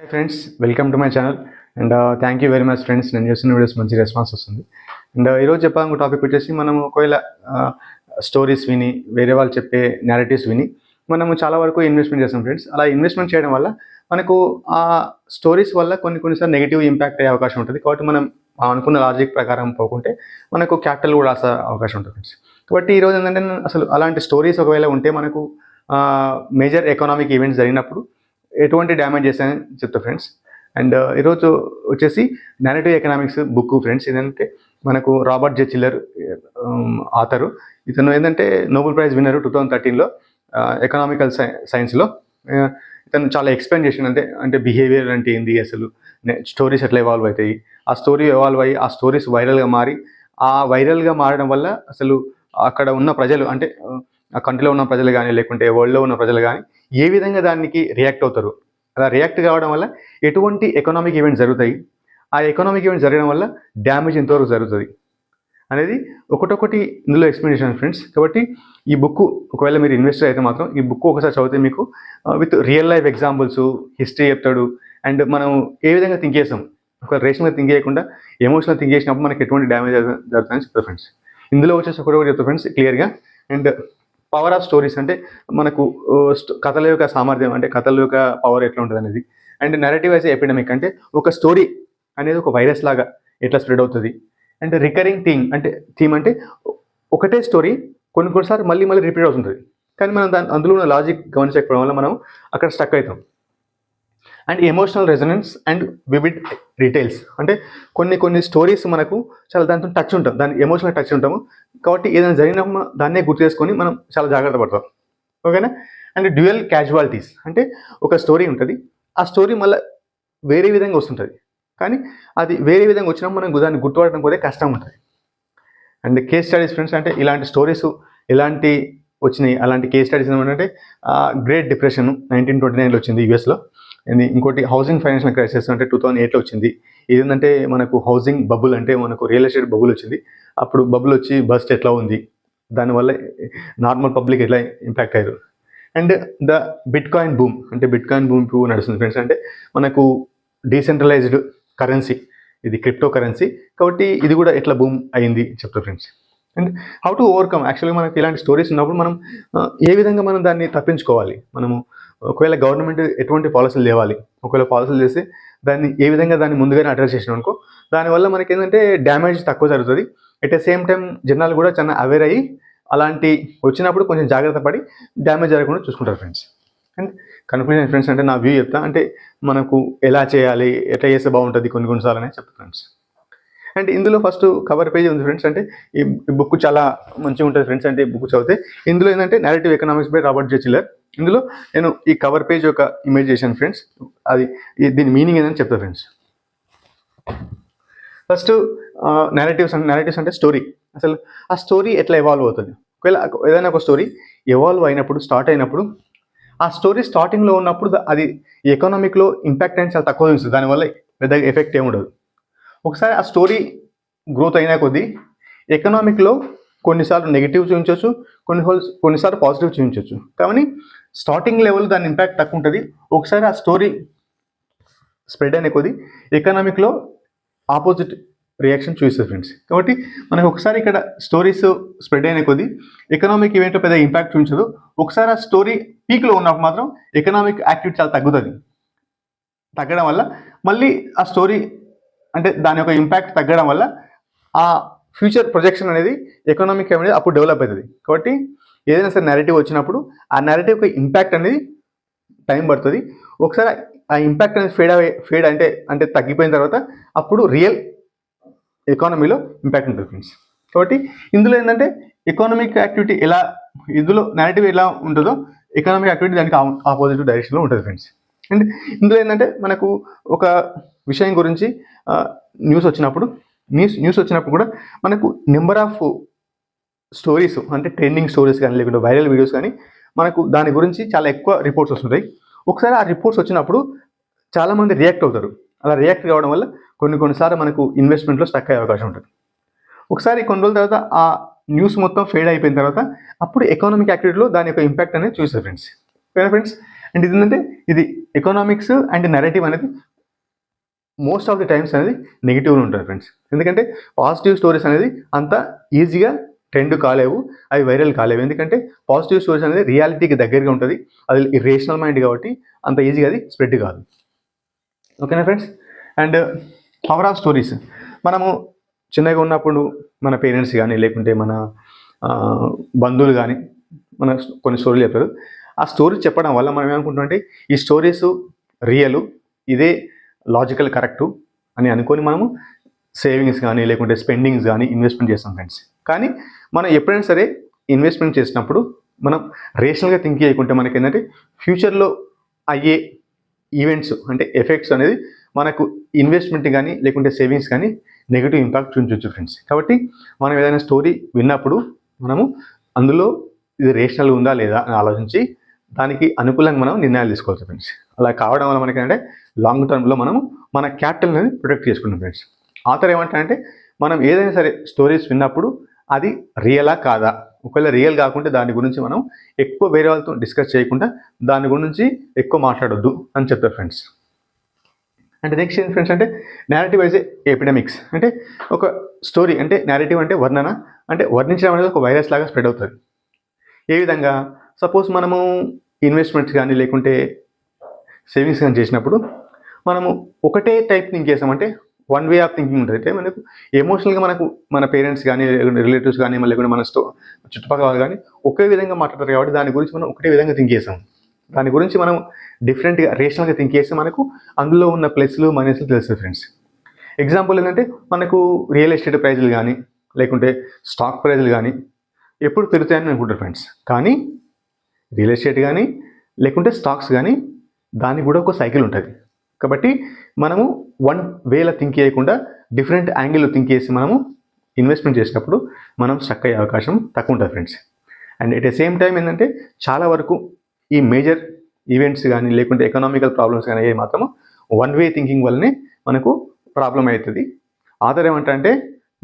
Hi friends, welcome to my channel. And thank you very much friends. నేను చేస్తున్న videos మంచి response వస్తుంది. And ఈరోజు చెప్పాలనుకో టాపిక్ వచ్చేసి మనం ఒకవేళ స్టోరీస్ విని వేరే వాళ్ళు చెప్పే నేరేటివ్స్ విని మనము చాలా వరకు ఇన్వెస్ట్మెంట్ చేస్తాం ఫ్రెండ్స్. అలా ఇన్వెస్ట్మెంట్ చేయడం వల్ల మనకు ఆ స్టోరీస్ వల్ల కొన్నిసార్లు నెగిటివ్ ఇంపాక్ట్ అయ్యే అవకాశం ఉంటుంది. కాబట్టి మనం అనుకున్న లాజిక్ ప్రకారం పోకుంటే మనకు క్యాపిటల్ కూడా వస్తే అవకాశం ఉంటుంది ఫ్రెండ్స్. కాబట్టి ఈరోజు ఏంటంటే అసలు అలాంటి స్టోరీస్ ఒకవేళ ఉంటే మనకు మేజర్ ఎకనామిక్ ఈవెంట్స్ జరిగినప్పుడు ఎటువంటి డ్యామేజ్ చేస్తాయని చెప్తా ఫ్రెండ్స్. అండ్ ఈరోజు వచ్చేసి నేరేటివ్ ఎకనామిక్స్ బుక్ ఫ్రెండ్స్. ఏంటంటే మనకు రాబర్ట్ జె చిల్లర్ ఆథరు. ఇతను ఏంటంటే నోబెల్ ప్రైజ్ విన్నర్ 2013లో ఎకనామికల్ సైన్స్లో. ఇతను చాలా ఎక్స్ప్లెయిన్ చేసిన అంటే బిహేవియర్ అంటే ఏంది, అసలు స్టోరీస్ ఎట్లా ఎవాల్వ్ అవుతాయి, ఆ స్టోరీ ఎవాల్వ్ అయ్యి ఆ స్టోరీస్ వైరల్గా మారి ఆ వైరల్గా మారడం వల్ల అసలు అక్కడ ఉన్న ప్రజలు అంటే ఆ కంట్రీలో ఉన్న ప్రజలు కానీ లేకుంటే వరల్డ్లో ఉన్న ప్రజలు కానీ ఏ విధంగా దానికి రియాక్ట్ అవుతారు, అలా రియాక్ట్ కావడం వల్ల ఎటువంటి ఎకనామిక్ ఈవెంట్స్ జరుగుతాయి, ఆ ఎకనామిక్ ఈవెంట్స్ జరగడం వల్ల డ్యామేజ్ ఎంతవరకు జరుగుతుంది అనేది ఒకటొకటి ఇందులో ఎక్స్ప్లెనేషన్ ఫ్రెండ్స్. కాబట్టి ఈ బుక్ ఒకవేళ మీరు ఇన్వెస్టర్ అయితే మాత్రం ఈ బుక్ ఒకసారి చదివితే మీకు with real life examples history చెప్తాడు. అండ్ మనం ఏ విధంగా థింక్ చేస్తాం, ఒక రేషనల్గా థింక్ చేయకుండా ఎమోషనల్ థింక్ చేసినప్పుడు మనకి ఎటువంటి డ్యామేజ్ జరుగుతుందని చెప్తారు ఫ్రెండ్స్. ఇందులో వచ్చేసి ఒకటి చెప్తారు ఫ్రెండ్స్ క్లియర్గా. అండ్ పవర్ ఆఫ్ స్టోరీస్ అంటే మనకు కథల యొక్క సామర్థ్యం, అంటే కథల యొక్క పవర్ ఎట్లా ఉంటుంది అనేది. అండ్ నెరేటివ్ యాజ్ ఎపిడమిక్ అంటే ఒక స్టోరీ అనేది ఒక వైరస్ లాగా ఎట్లా స్ప్రెడ్ అవుతుంది. అండ్ రికరింగ్ థీమ్ అంటే ఒకటే స్టోరీ కొన్నిసార్లు మళ్ళీ రిపీట్ అవుతుంది, కానీ మనం అందులో ఉన్న లాజిక్ గమనించకపోవడం వల్ల మనం అక్కడ స్టక్ అవుతాం. And emotional resonance and vivid details అంటే కొన్ని స్టోరీస్ మనకు చాలా దాంతో టచ్ ఉంటాం, దాని ఎమోషనల్ టచ్ ఉంటాము. కాబట్టి ఏదైనా జరిగినప్పుడు దాన్నే గుర్తు చేసుకొని మనం చాలా జాగ్రత్త పడతాం, ఓకేనా. అండ్ డ్యూయల్ క్యాజువాలిటీస్ అంటే ఒక స్టోరీ ఉంటుంది, ఆ స్టోరీ మళ్ళీ వేరే విధంగా వస్తుంటుంది, కానీ అది వేరే విధంగా వచ్చినప్పుడు మనం దాన్ని గుర్తుపడడం కూడా కష్టం ఉంటుంది. అండ్ కేస్ స్టడీస్ ఫ్రెండ్స్ అంటే ఇలాంటి స్టోరీస్ ఎలాంటి వచ్చినాయి, అలాంటి కేస్ స్టడీస్ ఏమంటే గ్రేట్ డిప్రెషన్ 1929లో వచ్చింది యూఎస్లో. ఇంకోటి హౌసింగ్ ఫైనాన్షియల్ క్రైసిస్ అంటే 2008లో వచ్చింది. ఏంటంటే మనకు హౌసింగ్ బబుల్ అంటే మనకు రియల్ ఎస్టేట్ బబుల్ వచ్చింది. అప్పుడు బబుల్ వచ్చి బస్ట్ ఎట్లా ఉంది, దానివల్ల నార్మల్ పబ్లిక్ ఎట్లా ఇంపాక్ట్ అయ్యారు. And the bit coin boom అంటే బిట్ కాయిన్ బూమ్ నడుస్తుంది ఫ్రెండ్స్. అంటే మనకు డీసెంట్రలైజ్డ్ కరెన్సీ, ఇది క్రిప్టో కరెన్సీ, కాబట్టి ఇది కూడా ఎట్లా బూమ్ అయింది చెప్తారు friends. And how to overcome, యాక్చువల్గా మనకి ఇలాంటి స్టోరీస్ ఉన్నప్పుడు మనం ఏ విధంగా మనం దాన్ని తప్పించుకోవాలి, మనము ఒకవేళ గవర్నమెంట్ ఎటువంటి పాలసీలు తేవాలి, ఒకవేళ పాలసీలు చేస్తే ఏ విధంగా దాన్ని ముందుగానే అడ్రస్ చేసినాం అనుకో, దానివల్ల మనకి ఏంటంటే డ్యామేజ్ తక్కువ జరుగుతుంది. అట్ ద సేమ్ టైం జనాలు కూడా చాలా అవేర్ అయ్యి అలాంటి వచ్చినప్పుడు కొంచెం జాగ్రత్త పడి డ్యామేజ్ జరగకుండా చూసుకుంటారు ఫ్రెండ్స్. అండ్ కన్ఫ్యూజన్ ఫ్రెండ్స్ అంటే నా వ్యూ చెప్తా, అంటే మనకు ఎలా చేయాలి, ఎట్లా చేస్తే బాగుంటుంది కొన్నిసార్లు అనేది చెప్తాను ఫ్రెండ్స్. అండ్ ఇందులో ఫస్ట్ కవర్ పేజ్ ఉంది ఫ్రెండ్స్. అంటే ఈ బుక్ చాలా మంచిగా ఉంటుంది ఫ్రెండ్స్. అంటే ఈ బుక్ చదివితే ఇందులో ఏంటంటే narrative economics by Robert J Shiller. ఇందులో నేను ఈ కవర్ పేజ్ ఒక ఇమేజ్ చేశాను ఫ్రెండ్స్. అది దీని మీనింగ్ ఏంటని చెప్తా ఫ్రెండ్స్. ఫస్ట్ నేరేటివ్స్ అంటే స్టోరీ. అసలు ఆ స్టోరీ ఎట్లా ఎవాల్వ్ అవుతుంది, ఒకవేళ ఏదైనా ఒక స్టోరీ ఎవాల్వ్ అయినప్పుడు స్టార్ట్ అయినప్పుడు ఆ స్టోరీ స్టార్టింగ్లో ఉన్నప్పుడు అది ఎకనామిక్లో ఇంపాక్ట్ అనేది చాలా తక్కువ చూస్తుంది, దానివల్ల పెద్దగా ఎఫెక్ట్ ఏముండదు. ఒకసారి ఆ స్టోరీ గ్రోత్ అయినా కొద్దీ ఎకనామిక్లో కొన్నిసార్లు నెగిటివ్ చూపించవచ్చు, కొన్నిసార్లు పాజిటివ్ చూపించవచ్చు, కానీ స్టార్టింగ్ లెవెల్ దాని ఇంపాక్ట్ తక్కువ ఉంటుంది. ఒకసారి ఆ స్టోరీ స్ప్రెడ్ అయిన కొద్దీ ఎకనామిక్లో ఆపోజిట్ రియాక్షన్ చూపిస్తుంది ఫ్రెండ్స్. కాబట్టి మనకు ఒకసారి ఇక్కడ స్టోరీస్ స్ప్రెడ్ అయిన కొద్దీ ఎకనామిక్ ఈవెంట్లో పెద్ద ఇంపాక్ట్ చూపించదు. ఒకసారి ఆ స్టోరీ పీక్లో ఉన్నప్పుడు మాత్రం ఎకనామిక్ యాక్టివిటీ చాలా తగ్గడం వల్ల మళ్ళీ ఆ స్టోరీ అంటే దాని యొక్క ఇంపాక్ట్ తగ్గడం వల్ల ఆ ఫ్యూచర్ ప్రొజెక్షన్ అనేది ఎకనామిక్ అనేది అప్పుడు డెవలప్ అవుతుంది. కాబట్టి ఏదైనా సరే నెరేటివ్ వచ్చినప్పుడు ఆ నెరేటివ్ యొక్క ఇంపాక్ట్ అనేది టైం పడుతుంది. ఒకసారి ఆ ఇంపాక్ట్ అనేది ఫేడ్ అంటే తగ్గిపోయిన తర్వాత అప్పుడు రియల్ ఎకానమీలో ఇంపాక్ట్ ఉంటుంది ఫ్రెండ్స్. కాబట్టి ఇందులో ఏంటంటే ఎకనామిక్ యాక్టివిటీ ఇందులో నెరేటివ్ ఎలా ఉంటుందో ఎకనామిక్ యాక్టివిటీ దానికి ఆపోజిట్ డైరెక్షన్లో ఉంటుంది ఫ్రెండ్స్. అండ్ ఇందులో ఏంటంటే మనకు ఒక విషయం గురించి న్యూస్ వచ్చినప్పుడు కూడా మనకు నెంబర్ ఆఫ్ స్టోరీస్ అంటే ట్రెండింగ్ స్టోరీస్ కానీ లేకుంటే వైరల్ వీడియోస్ కానీ మనకు దాని గురించి చాలా ఎక్కువ రిపోర్ట్స్ వస్తుంటాయి. ఒకసారి ఆ రిపోర్ట్స్ వచ్చినప్పుడు చాలామంది రియాక్ట్ అవుతారు. అలా రియాక్ట్ కావడం వల్ల కొన్నిసార్లు మనకు ఇన్వెస్ట్మెంట్లో స్టక్ అయ్యే అవకాశం ఉంటుంది. ఒకసారి కొన్ని రోజుల తర్వాత ఆ న్యూస్ మొత్తం ఫేడ్ అయిపోయిన తర్వాత అప్పుడు ఎకనామిక్ యాక్టివిటీలో దాని యొక్క ఇంపాక్ట్ అనేది చూస్తారు ఫ్రెండ్స్. ఓకేనా ఫ్రెండ్స్. అండ్ ఇది ఏంటంటే ఇది ఎకనామిక్స్ అండ్ నెరేటివ్ అనేది మోస్ట్ ఆఫ్ ది టైమ్స్ అనేది నెగిటివ్గా ఉంటుంది ఫ్రెండ్స్. ఎందుకంటే పాజిటివ్ స్టోరీస్ అనేది అంత ఈజీగా ట్రెండ్ కాలేవు, అవి వైరల్ కాలేవు. ఎందుకంటే పాజిటివ్ స్టోరీస్ అనేది రియాలిటీకి దగ్గరగా ఉంటుంది, అది రేషనల్ మైండ్ కాబట్టి అంత ఈజీగా అది స్ప్రెడ్ కాదు. ఓకేనా friends. And power of stories, మనము చిన్నగా ఉన్నప్పుడు మన పేరెంట్స్ కానీ లేకుంటే మన బంధువులు కానీ మన కొన్ని స్టోరీలు చెప్పారు. ఆ స్టోరీ చెప్పడం వల్ల మనం ఏమనుకుంటామంటే ఈ స్టోరీస్ రియలు, ఇదే లాజికల్ కరెక్టు అని అనుకొని మనము సేవింగ్స్ కానీ లేకుంటే స్పెండింగ్స్ కానీ ఇన్వెస్ట్మెంట్ చేస్తాం ఫ్రెండ్స్. కానీ మనం ఎప్పుడైనా సరే ఇన్వెస్ట్మెంట్ చేసినప్పుడు మనం రేషనల్గా థింక్ చేయకుంటే మనకి ఏంటంటే ఫ్యూచర్లో అయ్యే ఈవెంట్స్ అంటే ఎఫెక్ట్స్ అనేది మనకు ఇన్వెస్ట్మెంట్ కానీ లేకుంటే సేవింగ్స్ కానీ నెగిటివ్ ఇంపాక్ట్ చూపించవచ్చు ఫ్రెండ్స్. కాబట్టి మనం ఏదైనా స్టోరీ విన్నప్పుడు మనము అందులో ఇది రేషనల్ ఉందా లేదా అని ఆలోచించి దానికి అనుకూలంగా మనం నిర్ణయాలు తీసుకోవచ్చు ఫ్రెండ్స్. అలా కావడం వల్ల మనకి ఏంటంటే లాంగ్ టర్మ్లో మనము మన క్యాపిటల్ అనేది ప్రొటెక్ట్ చేసుకుంటాం ఫ్రెండ్స్. ఆథర్ ఏమంటారంటే మనం ఏదైనా సరే స్టోరీస్ విన్నప్పుడు అది రియలా కాదా, ఒకవేళ రియల్ కాకుంటే దాని గురించి మనం ఎక్కువ వేరే వాళ్ళతో డిస్కస్ చేయకుండా దాని గురించి ఎక్కువ మాట్లాడొద్దు అని చెప్తారు ఫ్రెండ్స్. అంటే నెక్స్ట్ ఏంటి ఫ్రెండ్స్ అంటే నేరేటివ్ యాజ్ ఎపిడమిక్స్, అంటే ఒక స్టోరీ అంటే నేరేటివ్ అంటే వర్ణన, అంటే వర్ణించడం అనేది ఒక వైరస్ లాగా స్ప్రెడ్ అవుతుంది. ఏ విధంగా, సపోజ్ మనము ఇన్వెస్ట్మెంట్స్ కానీ లేకుంటే సేవింగ్స్ కానీ చేసినప్పుడు మనము ఒకటే టైప్ థింక్ చేసామంటే వన్ వే ఆఫ్ థింకింగ్ ఉంటుంది. అంటే మనకు ఎమోషనల్గా మనకు మన పేరెంట్స్ కానీ రిలేటివ్స్ కానీ లేకుంటే మన చుట్టుపక్కల వాళ్ళు కానీ ఒకే విధంగా మాట్లాడతారు కాబట్టి దాని గురించి మనం ఒకటే విధంగా థింక్ చేసాం. దాని గురించి మనం డిఫరెంట్గా రేషనల్గా థింక్ చేస్తే మనకు అందులో ఉన్న ప్లస్లు మైనస్లు తెలుస్తుంది ఫ్రెండ్స్. ఎగ్జాంపుల్ ఏంటంటే మనకు రియల్ ఎస్టేట్ ప్రైజులు కానీ లేకుంటే స్టాక్ ప్రైజులు కానీ ఎప్పుడు పెరుగుతాయని అనుకుంటారు ఫ్రెండ్స్. కానీ రియల్ ఎస్టేట్ కానీ లేకుంటే స్టాక్స్ కానీ దానికి కూడా ఒక సైకిల్ ఉంటుంది. కాబట్టి మనము వన్ వేలో థింక్ చేయకుండా డిఫరెంట్ యాంగిల్లో థింక్ చేసి మనము ఇన్వెస్ట్మెంట్ చేసినప్పుడు మనం స్ట్రక్ అయ్యే అవకాశం తక్కువ ఉంటుంది friends. And at the same time ఏంటంటే చాలా వరకు ఈ మేజర్ ఈవెంట్స్ కానీ లేకుంటే ఎకనామికల్ ప్రాబ్లమ్స్ కానీ అయ్యే మాత్రము వన్ వే థింకింగ్ వల్లనే మనకు ప్రాబ్లం అవుతుంది. ఆధార్ ఏమంటారంటే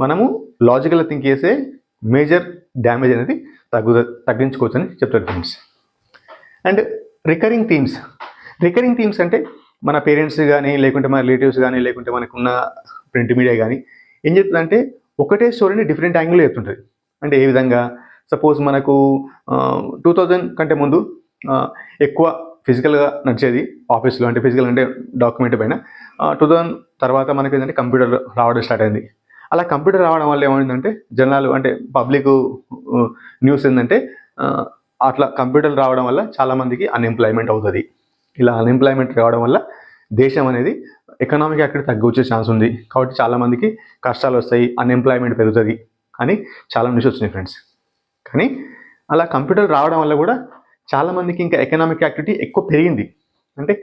మనము లాజికల్గా థింక్ చేసే మేజర్ డ్యామేజ్ అనేది తగ్గించుకోవచ్చు అని చెప్తారు ఫ్రెండ్స్. అండ్ రికరింగ్ థీమ్స్ అంటే మన పేరెంట్స్ కానీ లేకుంటే మన రిలేటివ్స్ కానీ లేకుంటే మనకున్న ప్రింట్ మీడియా కానీ ఏం చెప్తుందంటే ఒకటే స్టోరీని డిఫరెంట్ యాంగిల్లో చెప్తుంటుంది. అంటే ఏ విధంగా, సపోజ్ మనకు 2000 కంటే ముందు ఎక్కువ ఫిజికల్గా నడిచేది ఆఫీస్లో, అంటే ఫిజికల్ అంటే డాక్యుమెంట్ పైన. 2000 తర్వాత మనకి ఏంటంటే కంప్యూటర్ రావడం స్టార్ట్ అయింది. అలా కంప్యూటర్ రావడం వల్ల ఏమైందంటే జనాలు అంటే పబ్లిక్ న్యూస్ ఏంటంటే అట్లా కంప్యూటర్ రావడం వల్ల చాలామందికి అన్ఎంప్లాయ్మెంట్ అవుతుంది. ఇలా అన్ఎంప్లాయ్మెంట్ రావడం వల్ల దేశం అనేది ఎకనామిక్ యాక్టివిటీ తగ్గొచ్చే ఛాన్స్ ఉంది. కాబట్టి చాలామందికి కష్టాలు వస్తాయి, అన్ఎంప్లాయ్మెంట్ పెరుగుతుంది అని చాలా న్యూస్ వచ్చినాయి ఫ్రెండ్స్. కానీ అలా కంప్యూటర్ రావడం వల్ల కూడా చాలామందికి ఇంకా ఎకనామిక్ యాక్టివిటీ ఎక్కువ పెరిగింది. అంటే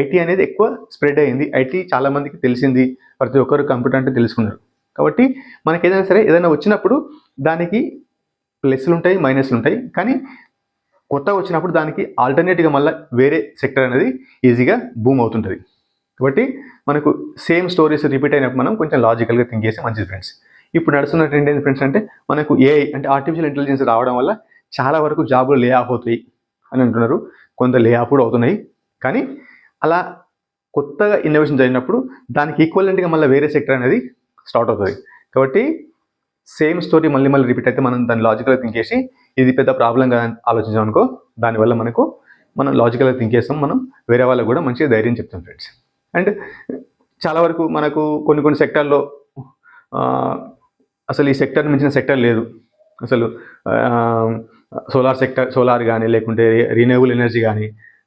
ఐటీ అనేది ఎక్కువ స్ప్రెడ్ అయ్యింది, ఐటీ చాలామందికి తెలిసింది, ప్రతి ఒక్కరు కంప్యూటర్ అంటే తెలుసుకున్నారు. కాబట్టి మనకి ఏదైనా సరే ఏదైనా వచ్చినప్పుడు దానికి ప్లస్లు ఉంటాయి, మైనస్లు ఉంటాయి. కానీ కొత్తగా వచ్చినప్పుడు దానికి ఆల్టర్నేటివ్గా మళ్ళీ వేరే సెక్టర్ అనేది ఈజీగా బూమ్ అవుతుంటుంది. కాబట్టి మనకు సేమ్ స్టోరీస్ రిపీట్ అయినప్పుడు మనం కొంచెం లాజికల్గా థింక్ చేస్తే మంచిది ఫ్రెండ్స్. ఇప్పుడు నడుస్తున్న ట్రెండ్ ఏంటి ఫ్రెండ్స్ అంటే మనకు ఏఐ అంటే ఆర్టిఫిషియల్ ఇంటెలిజెన్స్ రావడం వల్ల చాలా వరకు జాబులు లే ఆఫ్ అవుతాయి అని అంటున్నారు, కొంత లే ఆఫ్ కూడా అవుతున్నాయి. కానీ అలా కొత్తగా ఇన్నోవేషన్ జరిగినప్పుడు దానికి ఈక్వలెంట్గా మళ్ళీ వేరే సెక్టర్ అనేది స్టార్ట్ అవుతుంది. కాబట్టి సేమ్ స్టోరీ మళ్ళీ రిపీట్ అయితే మనం దాన్ని లాజికల్గా థింక్ చేసి ఇది పెద్ద ప్రాబ్లంగా ఆలోచించాం అనుకో, దానివల్ల మనం లాజికల్గా థింక్ చేస్తాం, మనం వేరే వాళ్ళకు కూడా మంచిగా ధైర్యం చెప్తాం ఫ్రెండ్స్. అండ్ చాలా వరకు మనకు కొన్ని సెక్టార్లో అసలు ఈ సెక్టర్ మించిన సెక్టర్ లేదు. అసలు సోలార్ కానీ లేకుంటే రీన్యూవబుల్ ఎనర్జీ కానీ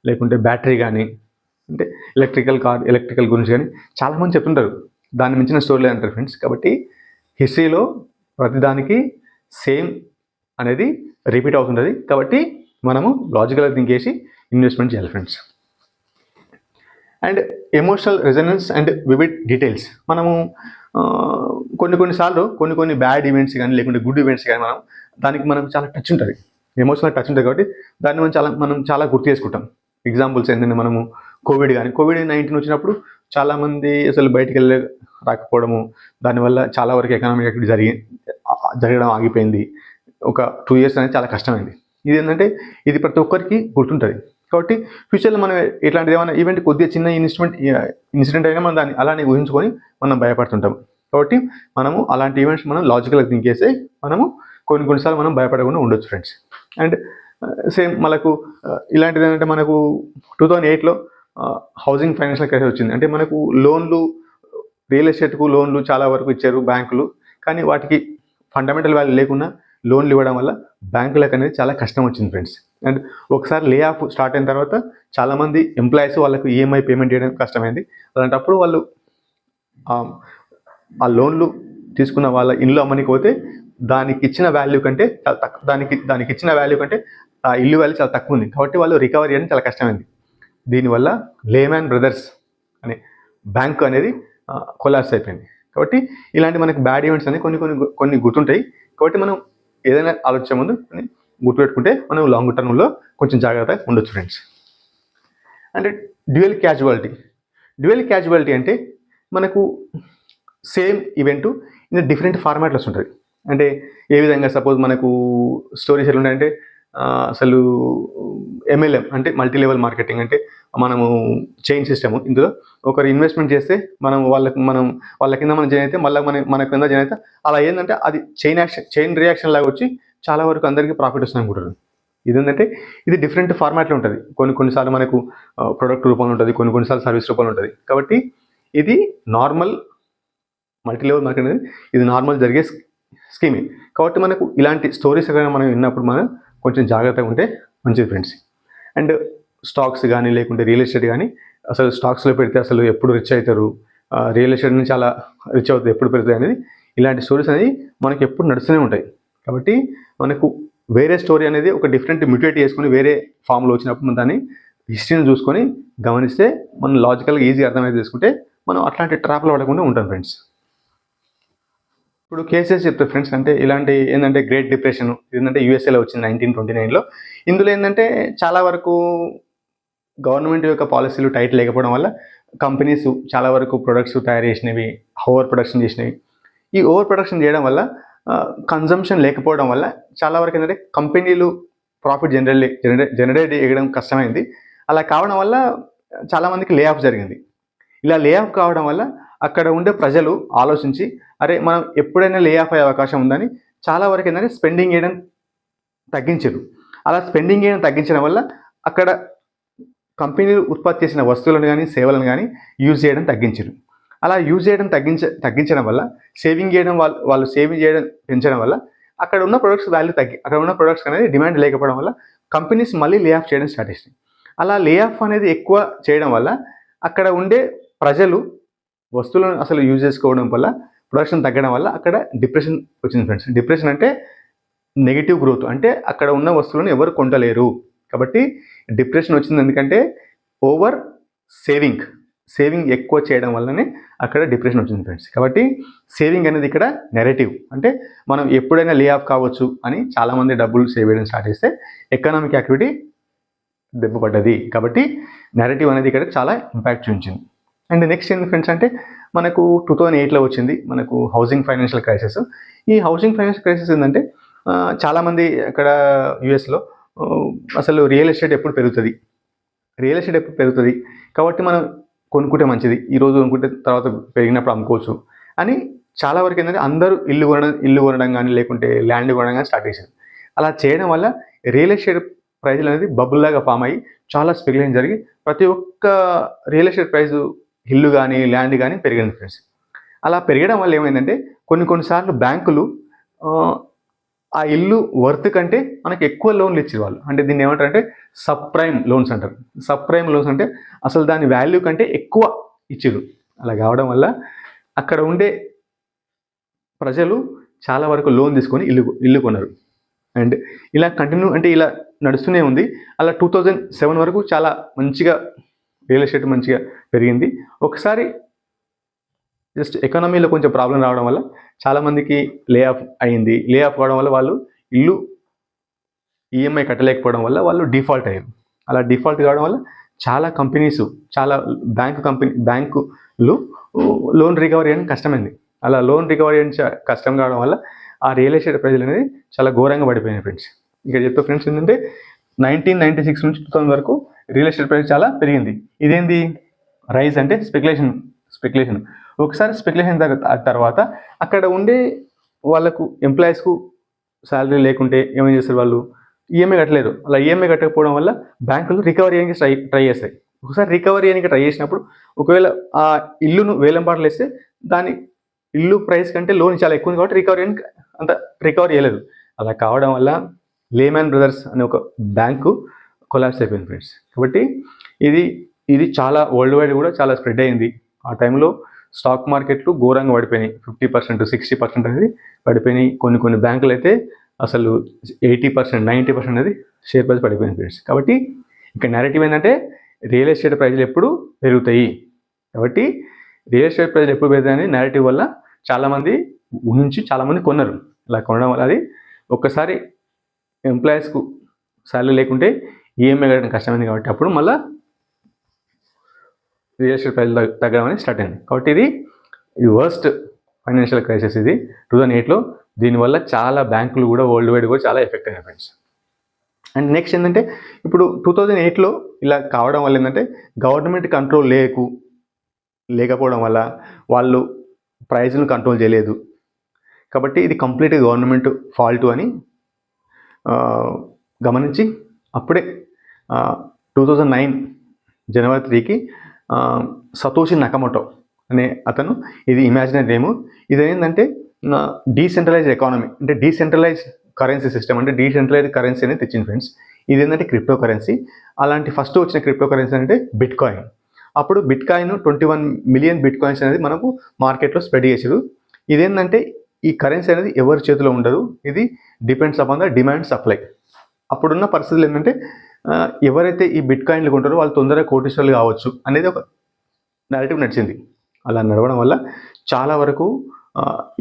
లేకుంటే బ్యాటరీ కానీ అంటే ఎలక్ట్రికల్ గురించి కానీ చాలామంది చెప్తుంటారు, దాన్ని మించిన స్టోరీ లేదంటారు ఫ్రెండ్స్. కాబట్టి హిస్టరీలో ప్రతిదానికి సేమ్ అనేది రిపీట్ అవుతుంటుంది. కాబట్టి మనము లాజికల్గా థింక్ చేసి ఇన్వెస్ట్మెంట్ చేయాలి friends. And emotional resonance and vivid details, మనము కొన్నిసార్లు కొన్ని బ్యాడ్ ఈవెంట్స్ కానీ లేకుంటే గుడ్ ఈవెంట్స్ కానీ దానికి మనకు చాలా టచ్ ఉంటుంది, ఎమోషనల్ టచ్ ఉంటుంది. కాబట్టి దాన్ని మనం చాలా గుర్తు చేసుకుంటాం. ఎగ్జాంపుల్స్ ఏంటంటే మనము కోవిడ్-19 వచ్చినప్పుడు చాలామంది అసలు బయటికి రాకపోవడము, దానివల్ల చాలా వరకు ఎకనామిక్ యాక్టివిటీ జరగడం ఆగిపోయింది. ఒక 2 years అనేది చాలా కష్టమైంది. ఇది ఏంటంటే ఇది ప్రతి ఒక్కరికి గుర్తుంటుంది. కాబట్టి ఫ్యూచర్లో మనం ఇట్లాంటిది ఏమైనా ఈవెంట్ కొద్దిగా చిన్న ఇన్సిడెంట్ అయినా మనం దాన్ని అలానే ఊహించుకొని మనం భయపడుతుంటాం. కాబట్టి మనము అలాంటి ఈవెంట్స్ మనం లాజికల్గా థింక్ చేసి మనము కొన్నిసార్లు మనం భయపడకుండా ఉండొచ్చు ఫ్రెండ్స్. అండ్ సేమ్ మనకు ఇలాంటిది ఏంటంటే మనకు 2008లో హౌసింగ్ ఫైనాన్షియల్ క్రైసిస్ వచ్చింది. అంటే మనకు లోన్లు, రియల్ ఎస్టేట్కు లోన్లు చాలా వరకు ఇచ్చారు బ్యాంకులు, కానీ వాటికి ఫండమెంటల్ వాల్యూ లేకుండా లోన్లు ఇవ్వడం వల్ల బ్యాంకులకు అనేది చాలా కష్టం వచ్చింది ఫ్రెండ్స్. అండ్ ఒకసారి లే ఆఫ్ స్టార్ట్ అయిన తర్వాత చాలామంది ఎంప్లాయీస్ వాళ్ళకు ఈఎంఐ పేమెంట్ చేయడం కష్టమైంది. అలాంటప్పుడు వాళ్ళు ఆ లోన్లు తీసుకున్న వాళ్ళ ఇల్లు అమ్మనిపోతే దానికి ఇచ్చిన వాల్యూ కంటే చాలా తక్కువ, దానికి ఇచ్చిన వాల్యూ కంటే ఆ ఇల్లు వాల్యూ చాలా తక్కువ ఉంది. కాబట్టి వాళ్ళు రికవరీ అనేది చాలా కష్టమైంది. దీనివల్ల లేమాన్ బ్రదర్స్ అనే బ్యాంక్ అనేది కొలాప్స్ అయిపోయింది. కాబట్టి ఇలాంటి మనకి బ్యాడ్ ఈవెంట్స్ అనేవి కొన్ని గుర్తుంటాయి. కాబట్టి మనం ఏదైనా ఆలోచించే ముందు గుర్తుపెట్టుకుంటే మనం లాంగ్ టర్మ్లో కొంచెం జాగ్రత్తగా ఉండొచ్చు ఫ్రెండ్స్. అంటే డ్యూయల్ క్యాజువాలిటీ అంటే మనకు సేమ్ ఈవెంట్ ఇన్ డిఫరెంట్ ఫార్మాట్లో ఉంటుంది. అంటే ఏ విధంగా సపోజ్ మనకు స్టోరీస్ ఎలా ఉంటాయంటే అసలు MLM అంటే మల్టీ లెవెల్ మార్కెటింగ్, అంటే మనము చైన్ సిస్టమ్. ఇందులో ఒకరు ఇన్వెస్ట్మెంట్ చేస్తే మనం వాళ్ళ కింద మనం జాయిన్ అయితే మళ్ళీ మన కింద జాయిన్ అయితే అలా ఏంటంటే అది చైన్ రియాక్షన్ లాగా వచ్చి చాలా వరకు అందరికీ ప్రాఫిట్ వస్తుంది అనుకుంటారు. ఇది ఏంటంటే ఇది డిఫరెంట్ ఫార్మాట్లో ఉంటుంది. కొన్నిసార్లు మనకు ప్రొడక్ట్ రూపంలో ఉంటుంది, కొన్నిసార్లు సర్వీస్ రూపంలో ఉంటుంది. కాబట్టి ఇది నార్మల్ మల్టీ లెవెల్ మార్కెట్ అనేది ఇది నార్మల్ జరిగే స్కీమే. కాబట్టి మనకు ఇలాంటి స్టోరీస్ ఎక్కడైనా మనం విన్నప్పుడు మనం కొంచెం జాగ్రత్తగా ఉంటే మంచిది ఫ్రెండ్స్. అండ్ స్టాక్స్ కానీ లేకుంటే రియల్ ఎస్టేట్ కానీ అసలు స్టాక్స్లో పెడితే అసలు ఎప్పుడు రిచ్ అవుతారు, రియల్ ఎస్టేట్ నుంచి చాలా రిచ్ అవుతుంది, ఎప్పుడు పెరుగుతాయి అనేది ఇలాంటి స్టోరీస్ అనేది మనకి ఎప్పుడు నడుస్తూనే ఉంటాయి. కాబట్టి మనకు వేరే స్టోరీ అనేది ఒక డిఫరెంట్ మ్యూటేట్ చేసుకుని వేరే ఫామ్లో వచ్చినప్పుడు మనం దాన్ని హిస్టరీని చూసుకొని గమనిస్తే మనం లాజికల్గా ఈజీగా అర్థమైతే చేసుకుంటే మనం అట్లాంటి ట్రాప్లో పడకుండా ఉంటాం ఫ్రెండ్స్. ఇప్పుడు కేసెస్ చెప్తారు ఫ్రెండ్స్. అంటే ఇలాంటి ఏంటంటే గ్రేట్ డిప్రెషన్ ఏంటంటే యూఎస్ఏలో వచ్చింది 1929లో. ఇందులో ఏంటంటే చాలా వరకు గవర్నమెంట్ యొక్క పాలసీలు టైట్ లేకపోవడం వల్ల కంపెనీస్ చాలా వరకు ప్రొడక్ట్స్ తయారు చేసినవి ఓవర్ ప్రొడక్షన్ చేసినవి. ఈ ఓవర్ ప్రొడక్షన్ చేయడం వల్ల కన్జంప్షన్ లేకపోవడం వల్ల చాలా వరకు ఏంటంటే కంపెనీలు ప్రాఫిట్ జనరేట్ చేయడం కష్టమైంది. అలా కావడం వల్ల చాలామందికి లే ఆఫ్ జరిగింది. ఇలా లే ఆఫ్ కావడం వల్ల అక్కడ ఉండే ప్రజలు ఆలోచించి అరే మనం ఎప్పుడైనా లే ఆఫ్ అయ్యే అవకాశం ఉందని చాలా వరకు ఏంటంటే స్పెండింగ్ చేయడం తగ్గించారు. అలా స్పెండింగ్ చేయడం తగ్గించడం వల్ల అక్కడ కంపెనీలు ఉత్పత్తి చేసిన వస్తువులను కానీ సేవలను కానీ యూజ్ చేయడం తగ్గించారు. అలా యూజ్ చేయడం తగ్గించడం వల్ల సేవింగ్ చేయడం వాళ్ళు సేవింగ్ చేయడం పెంచడం వల్ల అక్కడ ఉన్న ప్రొడక్ట్స్ వాల్యూ అక్కడ ఉన్న ప్రొడక్ట్స్ అనేది డిమాండ్ లేకపోవడం వల్ల కంపెనీస్ మళ్ళీ లే ఆఫ్ చేయడం స్టార్ట్ చేసినాయి. అలా లే ఆఫ్ అనేది ఎక్కువ చేయడం వల్ల అక్కడ ఉండే ప్రజలు వస్తువులను అసలు యూజ్ చేసుకోవడం వల్ల ప్రొడక్షన్ తగ్గడం వల్ల అక్కడ డిప్రెషన్ వచ్చింది ఫ్రెండ్స్. డిప్రెషన్ అంటే నెగిటివ్ గ్రోత్, అంటే అక్కడ ఉన్న వస్తువులను ఎవరు కొంటలేరు. కాబట్టి డిప్రెషన్ వచ్చింది ఎందుకంటే ఓవర్ సేవింగ్ ఎక్కువ చేయడం వల్లనే అక్కడ డిప్రెషన్ వచ్చింది ఫ్రెండ్స్. కాబట్టి సేవింగ్ అనేది ఇక్కడ నెరేటివ్, అంటే మనం ఎప్పుడైనా లే ఆఫ్ కావచ్చు అని చాలామంది డబ్బులు సేవ్ చేయడం స్టార్ట్ చేస్తే ఎకనామిక్ యాక్టివిటీ దెబ్బపడ్డది. కాబట్టి నెరేటివ్ అనేది ఇక్కడ చాలా ఇంపాక్ట్ చూపించింది. అండ్ నెక్స్ట్ ఏంటి ఫ్రెండ్స్ అంటే మనకు 2008లో వచ్చింది మనకు హౌసింగ్ ఫైనాన్షియల్ క్రైసిస్. ఈ హౌసింగ్ ఫైనాన్షియల్ క్రైసిస్ ఏంటంటే చాలామంది అక్కడ యూఎస్లో అసలు రియల్ ఎస్టేట్ ఎప్పుడు పెరుగుతుంది కాబట్టి మనం కొనుక్కుంటే మంచిది, ఈరోజు కొనుక్కుంటే తర్వాత పెరిగినప్పుడు అమ్ముకోవచ్చు అని చాలా వరకు ఏంటంటే అందరూ ఇల్లు కొనడం కానీ లేకుంటే ల్యాండ్ కొనడం కానీ స్టార్ట్ చేశారు. అలా చేయడం వల్ల రియల్ ఎస్టేట్ ప్రైజులు అనేది బబుల్ లాగా ఫామ్ అయ్యి చాలా స్పెక్యులేషన్ జరిగి ప్రతి ఒక్క రియల్ ఎస్టేట్ ప్రైజు ఇల్లు కానీ ల్యాండ్ కానీ పెరిగింది ఫ్రెండ్స్. అలా పెరగడం వల్ల ఏమైందంటే కొన్నిసార్లు బ్యాంకులు ఆ ఇల్లు వర్త్ కంటే మనకి ఎక్కువ లోన్లు ఇచ్చేవాళ్ళు. అంటే దీన్ని ఏమంటారంటే సబ్ ప్రైమ్ లోన్స్ అంటారు. సబ్ ప్రైమ్ లోన్స్ అంటే అసలు దాని వాల్యూ కంటే ఎక్కువ ఇచ్చారు. అలా కావడం వల్ల అక్కడ ఉండే ప్రజలు చాలా వరకు లోన్ తీసుకొని ఇల్లు కొన్నారు. అండ్ ఇలా కంటిన్యూ అంటే ఇలా నడుస్తూనే ఉంది. అలా 2007 వరకు చాలా మంచిగా రియల్ ఎస్టేట్ మంచిగా పెరిగింది. ఒకసారి జస్ట్ ఎకానమీలో కొంచెం ప్రాబ్లం రావడం వల్ల చాలామందికి లే ఆఫ్ అయింది. లే ఆఫ్ కావడం వల్ల వాళ్ళు ఇల్లు ఈఎంఐ కట్టలేకపోవడం వల్ల వాళ్ళు డిఫాల్ట్ అయ్యారు. అలా డిఫాల్ట్ కావడం వల్ల చాలా కంపెనీస్ చాలా బ్యాంకులు లోన్ రికవరీ అనేది కష్టమైంది. అలా లోన్ రికవరీ కష్టం కావడం వల్ల ఆ రియల్ ఎస్టేట్ ప్రైజులు అనేది చాలా ఘోరంగా పడిపోయినాయి ఫ్రెండ్స్. ఇక్కడ చెప్తే ఫ్రెండ్స్ ఏంటంటే 1996 నుంచి 2000 వరకు రియల్ ఎస్టేట్ ప్రైస్ చాలా పెరిగింది. ఇదేంది రైజ్ అంటే స్పెక్యులేషన్. ఒకసారి స్పెక్యులేషన్ తర్వాత అక్కడ ఉండే వాళ్ళకు ఎంప్లాయీస్కు శాలరీ లేకుంటే ఏమేం చేస్తారు, వాళ్ళు ఈఎంఐ కట్టలేరు. అలా ఈఎంఐ కట్టకపోవడం వల్ల బ్యాంకులు రికవరీ చేయడానికి ట్రై చేస్తాయి. ఒకసారి రికవరీ చేయడానికి ట్రై చేసినప్పుడు ఒకవేళ ఆ ఇల్లును వేలం పాటలు వేస్తే దాని ఇల్లు ప్రైస్ కంటే లోన్ చాలా ఎక్కువ ఉంది కాబట్టి రికవరీ చేయలేదు. అలా కావడం వల్ల లేమాన్ బ్రదర్స్ అనే ఒక బ్యాంకు కొలాప్స్ అయిపోయింది ఫ్రెండ్స్. కాబట్టి ఇది చాలా వరల్డ్ వైడ్ కూడా చాలా స్ప్రెడ్ అయింది. ఆ టైంలో స్టాక్ మార్కెట్లు ఘోరంగా పడిపోయినాయి. 50%, 60% అనేది పడిపోయినాయి. కొన్ని బ్యాంకులు అయితే అసలు 80%, 90% అనేది షేర్ ప్రైస్ పడిపోయింది ఫ్రెండ్స్. కాబట్టి ఇక్కడ నేరేటివ్ ఏంటంటే రియల్ ఎస్టేట్ ప్రైజులు ఎప్పుడు పెరుగుతాయి. కాబట్టి రియల్ ఎస్టేట్ ప్రైజులు ఎప్పుడు పెరుగుతాయని నేరేటివ్ వల్ల చాలామంది ఊహించి చాలామంది కొన్నారు. ఇలా కొనడం వల్ల అది ఒక్కసారి ఎంప్లాయీస్కు శాలరీ లేకుంటే ఈఎంఐ కట్టడం కష్టమైంది. కాబట్టి అప్పుడు మళ్ళీ రియల్ ఎస్టేట్ ప్రైస్ తగ్గడం అనేది స్టార్ట్ అయింది. కాబట్టి ఇది వర్స్ట్ ఫైనాన్షియల్ క్రైసిస్ ఇది 2008లో. దీనివల్ల చాలా బ్యాంకులు కూడా వరల్డ్ వైడ్ కూడా చాలా ఎఫెక్ట్ అయినాయి ఫ్రెండ్స్. అండ్ నెక్స్ట్ ఏంటంటే ఇప్పుడు 2008లో ఇలా కావడం వల్ల ఏంటంటే గవర్నమెంట్ కంట్రోల్ లేకపోవడం వల్ల వాళ్ళు ప్రైస్ను కంట్రోల్ చేయలేదు. కాబట్టి ఇది కంప్లీట్గా గవర్నమెంట్ ఫాల్ట్ అని గమనించి అప్పుడే 2009 జనవరి 3కి సతోషి నకమోటో అనే అతను, ఇది ఇమాజినరీ నేమ్, ఇది ఏంటంటే డీసెంట్రలైజ్డ్ ఎకానమీ అంటే డీసెంట్రలైజ్డ్ కరెన్సీ సిస్టమ్ అంటే డీసెంట్రలైజ్డ్ కరెన్సీ అనేది తెచ్చింది ఫ్రెండ్స్. ఇది ఏంటంటే క్రిప్టో కరెన్సీ. అలాంటి ఫస్ట్ వచ్చిన క్రిప్టో కరెన్సీ అంటే బిట్ కాయిన్. అప్పుడు bit coin 21 million bit coins అనేది మనకు మార్కెట్లో స్ప్రెడ్ చేసారు. ఇదేంటంటే ఈ కరెన్సీ అనేది ఎవరి చేతిలో ఉండదు, ఇది depends upon the demand supply. అప్పుడున్న పరిస్థితులు ఏంటంటే ఎవరైతే ఈ బిట్ కాయిన్లు కొంటారో వాళ్ళు తొందరగా కోటీశ్వర్లు కావచ్చు అనేది ఒక నేరేటివ్ నడిచింది. అలా నడవడం వల్ల చాలా వరకు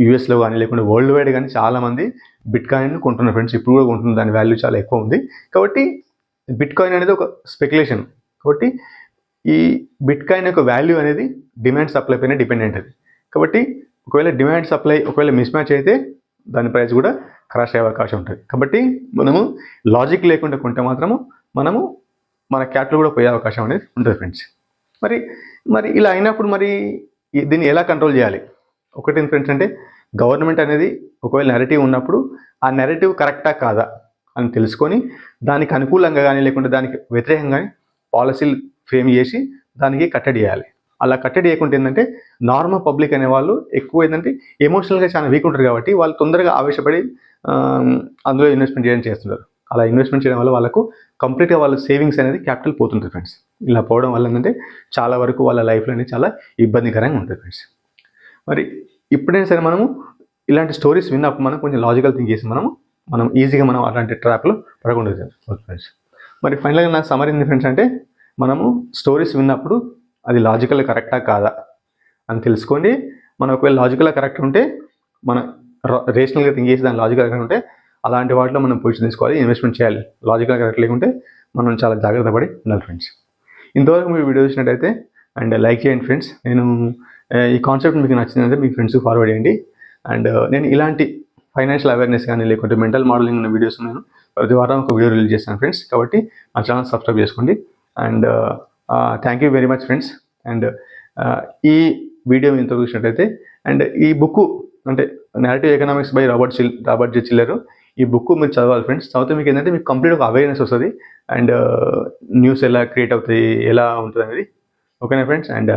యూఎస్లో కానీ లేకుంటే వరల్డ్ వైడ్ కానీ చాలామంది బిట్ కాయిన్ కొంటున్నారు ఫ్రెండ్స్. ఇప్పుడు కూడా కొంటున్నారు, దాని వాల్యూ చాలా ఎక్కువ ఉంది. కాబట్టి బిట్ కాయిన్ అనేది ఒక స్పెక్యులేషన్. కాబట్టి ఈ బిట్ కాయిన్ యొక్క వాల్యూ అనేది డిమాండ్ సప్లై పైన డిపెండెంట్ అది. కాబట్టి ఒకవేళ డిమాండ్ సప్లై ఒకవేళ మిస్ మ్యాచ్ అయితే దాని ప్రైస్ కూడా క్రాష్ అయ్యే అవకాశం ఉంటుంది. కాబట్టి మనము లాజిక్ లేకుండా కొంటే మాత్రము మనము మన క్యాపిటల్ కూడా పోయే అవకాశం అనేది ఉంటుంది ఫ్రెండ్స్. మరి ఇలా అయినప్పుడు మరి దీన్ని ఎలా కంట్రోల్ చేయాలి? ఒకటి ఫ్రెండ్స్ అంటే గవర్నమెంట్ అనేది ఒకవేళ నెరేటివ్ ఉన్నప్పుడు ఆ నెరేటివ్ కరెక్టా కాదా అని తెలుసుకొని దానికి అనుకూలంగా కానీ లేకుంటే దానికి వ్యతిరేకంగా కానీ పాలసీలు ఫ్రేమ్ చేసి దానికి కట్టడి చేయాలి. అలా కట్టడి చేయకుంటే ఏంటంటే నార్మల్ పబ్లిక్ అనేవాళ్ళు ఎక్కువ ఏంటంటే ఎమోషనల్గా చాలా వీక్ ఉంటారు కాబట్టి వాళ్ళు తొందరగా ఆవేశపడి అందులో ఇన్వెస్ట్మెంట్ చేస్తున్నారు. అలా ఇన్వెస్ట్మెంట్ చేయడం వల్ల వాళ్ళకు కంప్లీట్గా వాళ్ళ సేవింగ్స్ అనేది క్యాపిటల్ పోతుంది ఫ్రెండ్స్. ఇలా పోవడం వల్ల ఏంటంటే చాలా వరకు వాళ్ళ లైఫ్లో అనేది చాలా ఇబ్బందికరంగా ఉంటుంది ఫ్రెండ్స్. మరి ఇప్పుడైనా సరే మనము ఇలాంటి స్టోరీస్ విన్నప్పుడు మనం కొంచెం లాజికల్ థింక్ చేసి మనం ఈజీగా మనం అలాంటి ట్రాప్లో పడకుండా ఫ్రెండ్స్. మరి ఫైనల్గా నా సమరీ ఏంటి ఫ్రెండ్స్ అంటే మనము స్టోరీస్ విన్నప్పుడు అది లాజికల్ కరెక్టా కాదా అని తెలుసుకోండి. మనం ఒకవేళ లాజికల్గా కరెక్ట్ ఉంటే మన రేషనల్గా థింక్ చేసి దాని లాజికల్ కరెక్ట్ ఉంటే అలాంటి వాటిలో మనం పొజిషన్ తీసుకోవాలి, ఇన్వెస్ట్మెంట్ చేయాలి. లాజికల్ కరెక్ట్ లేకుంటే మనం చాలా జాగ్రత్త పడి ఉండాలి ఫ్రెండ్స్. ఇంతవరకు మీరు వీడియో చూసినట్టయితే అండ్ లైక్ చేయండి ఫ్రెండ్స్. నేను ఈ కాన్సెప్ట్ మీకు నచ్చిందంటే మీ ఫ్రెండ్స్కి ఫార్వర్డ్ చేయండి. అండ్ నేను ఇలాంటి ఫైనాన్షియల్ అవేర్నెస్ కానీ లేకుంటే మెంటల్ మోడలింగ్ ఉన్న వీడియోస్ నేను ప్రతి వారం ఒక వీడియో రిలీజ్ చేస్తాను ఫ్రెండ్స్. కాబట్టి నా ఛానల్ సబ్స్క్రైబ్ చేసుకోండి. And thank you very much friends. And ఈ వీడియో ఇంత చూసినట్టయితే అండ్ ఈ బుక్ అంటే narrative economics by Robert J Shiller, ఈ బుక్ మీరు చదవాలి ఫ్రెండ్స్. చదివితే మీకు ఏంటంటే మీకు కంప్లీట్ ఒక అవేర్నెస్ వస్తుంది అండ్ న్యూస్ ఎలా క్రియేట్ అవుతాయి, ఎలా ఉంటుంది అనేది. ఓకేనా ఫ్రెండ్స్? అండ్